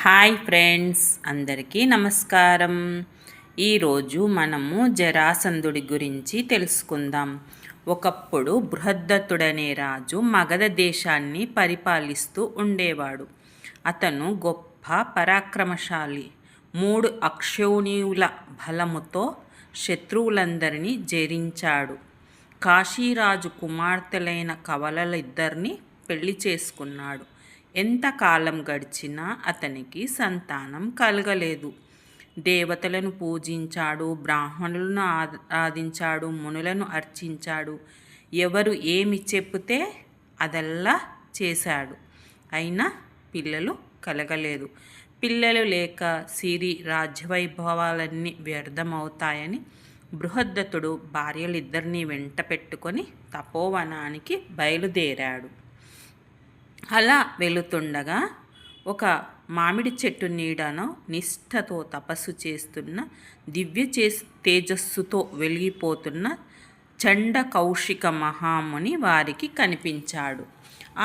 Hi friends, అందరికీ నమస్కారం. ఈరోజు మనము జరాసంధుడి గురించి తెలుసుకుందాం. ఒకప్పుడు బృహద్దత్తుడనే రాజు మగధ దేశాన్ని పరిపాలిస్తూ ఉండేవాడు. అతను గొప్ప పరాక్రమశాలి. 3 అక్షౌణియుల బలముతో శత్రువులందరినీ జయించాడు. కాశీరాజు కుమార్తెలైన కవలలిద్దరినీ పెళ్లి చేసుకున్నాడు. ఎంతకాలం గడిచినా అతనికి సంతానం కలగలేదు. దేవతలను పూజించాడు, బ్రాహ్మణులను ఆరాధించాడు, మునులను అర్చించాడు. ఎవరు ఏమి చెప్తే అదల్లా చేశాడు. అయినా పిల్లలు కలగలేదు. పిల్లలు లేక సిరి రాజ్యవైభవాలన్నీ వ్యర్థమవుతాయని బృహద్దత్తుడు భార్యలిద్దరినీ వెంట పెట్టుకొని తపోవనానికి బయలుదేరాడు. అలా వెళుతుండగా ఒక మామిడి చెట్టు నీడను నిష్ఠతో తపస్సు చేస్తున్న దివ్య తేజస్సుతో వెలిగిపోతున్న చండ కౌశిక మహాముని వారికి కనిపించాడు.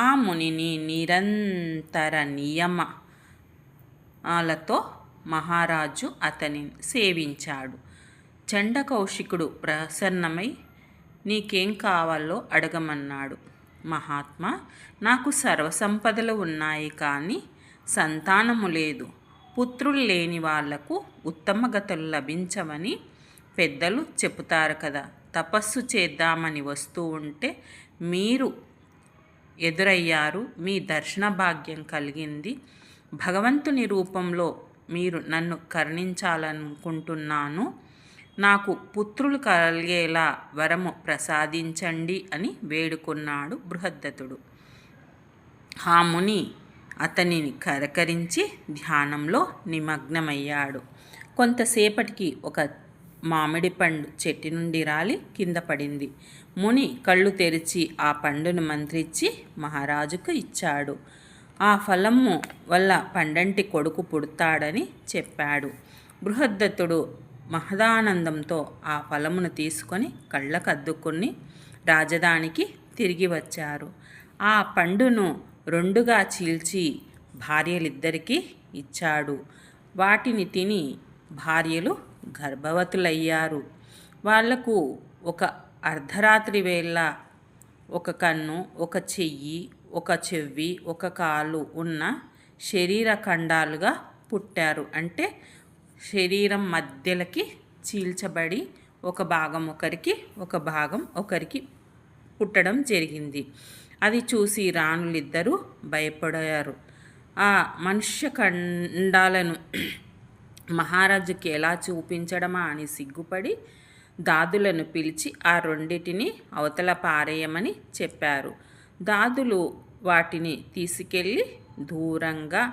ఆ మునిని నిరంతర నియమాలతో మహారాజు అతనిని సేవించాడు. చండకౌశికుడు ప్రసన్నమై నీకేం కావాలో అడగమన్నాడు. మహాత్మా, నాకు సర్వసంపదలు ఉన్నాయి, కానీ సంతానము లేదు. పుత్రులు లేని వాళ్లకు ఉత్తమ గతులు లభించవని పెద్దలు చెబుతారు కదా. తపస్సు చేద్దామని వస్తూ ఉంటే మీరు ఎదురయ్యారు. మీ దర్శన భాగ్యం కలిగింది. భగవంతుని రూపంలో మీరు నన్ను కరుణించాలనుకుంటున్నాను. నాకు పుత్రులు కలిగేలా వరము ప్రసాదించండి అని వేడుకున్నాడు బృహద్దత్తుడు. ఆ ముని అతనిని కరకరించి ధ్యానంలో నిమగ్నమయ్యాడు. కొంతసేపటికి ఒక మామిడి పండు చెట్టు నుండి రాలి కింద పడింది. ముని కళ్ళు తెరిచి ఆ పండును మంత్రించి మహారాజుకు ఇచ్చాడు. ఆ ఫలము వల్ల పండంటి కొడుకు పుడతాడని చెప్పాడు. బృహద్దత్తుడు మహదానందంతో ఆ ఫలమును తీసుకొని కళ్ళకద్దుకుని రాజధానికి తిరిగి వచ్చారు. ఆ పండును 2గా చీల్చి భార్యలిద్దరికీ ఇచ్చాడు. వాటిని తిని భార్యలు గర్భవతులయ్యారు. వాళ్లకు ఒక అర్ధరాత్రి వేళ ఒక కన్ను, ఒక చెయ్యి, ఒక చెవి, ఒక కాలు ఉన్న శరీర ఖండాలుగా పుట్టారు. అంటే శరీరం మధ్యలకి చీల్చబడి ఒక భాగం ఒకరికి, ఒక భాగం ఒకరికి పుట్టడం జరిగింది. అది చూసి రాణులిద్దరూ భయపడారు. ఆ మనుష్య ఖండాలను మహారాజుకి ఎలా చూపించడమా అని సిగ్గుపడి దాదులను పిలిచి ఆ రెండిటిని అవతల పారేయమని చెప్పారు. దాదులు వాటిని తీసుకెళ్ళి దూరంగా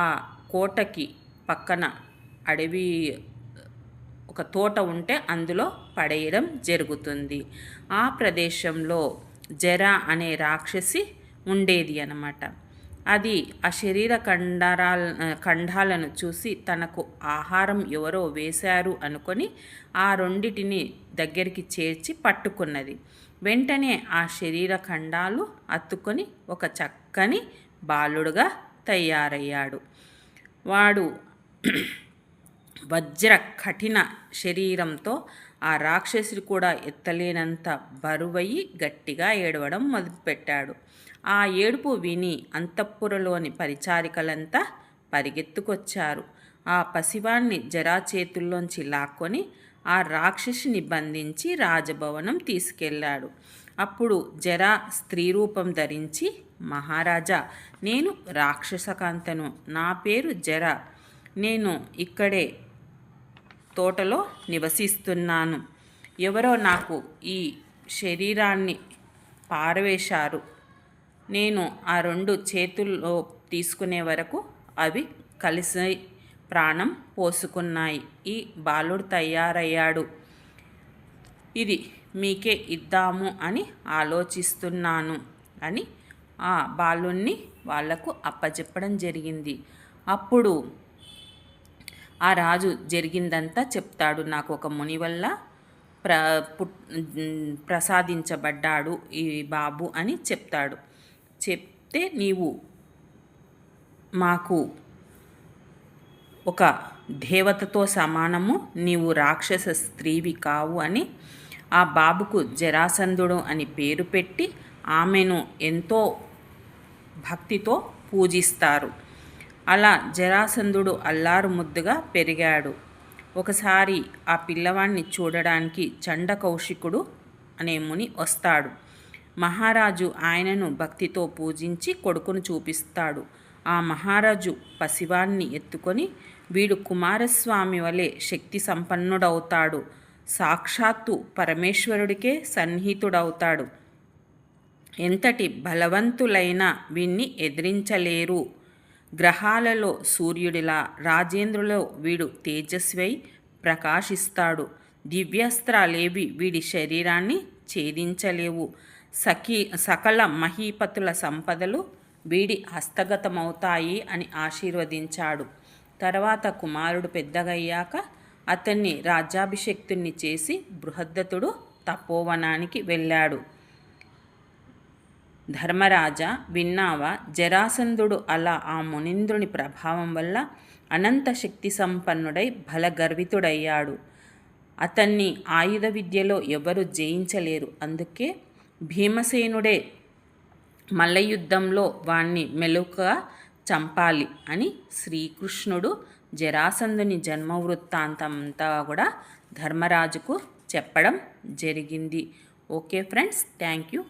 ఆ కోటకి పక్కన అడవి ఒక తోట ఉంటే అందులో పడేయడం జరుగుతుంది. ఆ ప్రదేశంలో జర అనే రాక్షసి ఉండేది అన్నమాట. అది ఆ శరీర ఖండాలను చూసి తనకు ఆహారం ఎవరో వేశారు అనుకొని ఆ రెండిటిని దగ్గరికి చేర్చి పట్టుకున్నది. వెంటనే ఆ శరీర ఖండాలు అత్తుకొని ఒక చక్కని బాలుడుగా తయారయ్యాడు. వాడు వజ్ర కఠిన శరీరంతో ఆ రాక్షసుడు కూడా ఎత్తలేనంత బరువయ్యి గట్టిగా ఏడవడం మొదలుపెట్టాడు. ఆ ఏడుపు విని అంతఃపురలోని పరిచారికలంతా పరిగెత్తుకొచ్చారు. ఆ పసివాణ్ణి జరా చేతుల్లోంచి లాక్కొని ఆ రాక్షసిని బంధించి రాజభవనం తీసుకెళ్లాడు. అప్పుడు జరా స్త్రీ రూపం ధరించి, మహారాజా, నేను రాక్షసకాంతను. నా పేరు జర. నేను ఇక్కడే తోటలో నివసిస్తున్నాను. ఎవరో నాకు ఈ శరీరాన్ని పారవేశారు. నేను ఆ 2 చేతుల్లో తీసుకునే వరకు అవి కలిసి ప్రాణం పోసుకున్నాయి. ఈ బాలుడు తయారయ్యాడు. ఇది మీకే ఇద్దాము అని ఆలోచిస్తున్నాను అని ఆ బాలుణ్ణి వాళ్లకు అప్పచెప్పడం జరిగింది. అప్పుడు ఆ రాజు జరిగిందంతా చెప్తాడు. నాకు ఒక ముని వల్ల ప్రసాదించబడ్డాడు ఈ బాబు అని చెప్తాడు. చెప్తే నీవు మాకు ఒక దేవతతో సమానము, నీవు రాక్షస స్త్రీవి కావు అని ఆ బాబుకు జరాసంధుడు అని పేరు పెట్టి ఆమెను ఎంతో భక్తితో పూజిస్తారు. అలా జరాసంధుడు అల్లారు ముద్దుగా పెరిగాడు. ఒకసారి ఆ పిల్లవాడిని చూడడానికి చండకౌశికుడు అనే ముని వస్తాడు. మహారాజు ఆయనను భక్తితో పూజించి కొడుకును చూపిస్తాడు. ఆ మహారాజు పసివాణ్ణి ఎత్తుకొని, వీడు కుమారస్వామి వలె శక్తి సంపన్నుడవుతాడు, సాక్షాత్తు పరమేశ్వరుడికే సన్నిహితుడవుతాడు, ఎంతటి బలవంతులైనా వీణ్ణి ఎదిరించలేరు, గ్రహాలలో సూర్యుడిలా రాజేంద్రులో వీడు తేజస్వై ప్రకాశిస్తాడు, దివ్యాస్త్రాలేవి వీడి శరీరాన్ని ఛేదించలేవు, సకల మహీపతుల సంపదలు వీడి హస్తగతమవుతాయి అని ఆశీర్వదించాడు. తర్వాత కుమారుడు పెద్దగయ్యాక అతన్ని రాజ్యాభిషిక్తుణ్ణి చేసి బృహద్దతుడు తపోవనానికి వెళ్ళాడు. ధర్మరాజా, విన్నావా? జరాసంధుడు అలా ఆ మునీంద్రుని ప్రభావం వల్ల అనంత శక్తి సంపన్నుడై బలగర్వితుడయ్యాడు. అతన్ని ఆయుధ విద్యలో ఎవరు జయించలేరు. అందుకే భీమసేనుడే మల్లయుద్ధంలో వాణ్ణి మెలుకగా చంపాలి అని శ్రీకృష్ణుడు జరాసంధుని జన్మ వృత్తాంతంతా కూడా ధర్మరాజుకు చెప్పడం జరిగింది. Okay friends, thank you.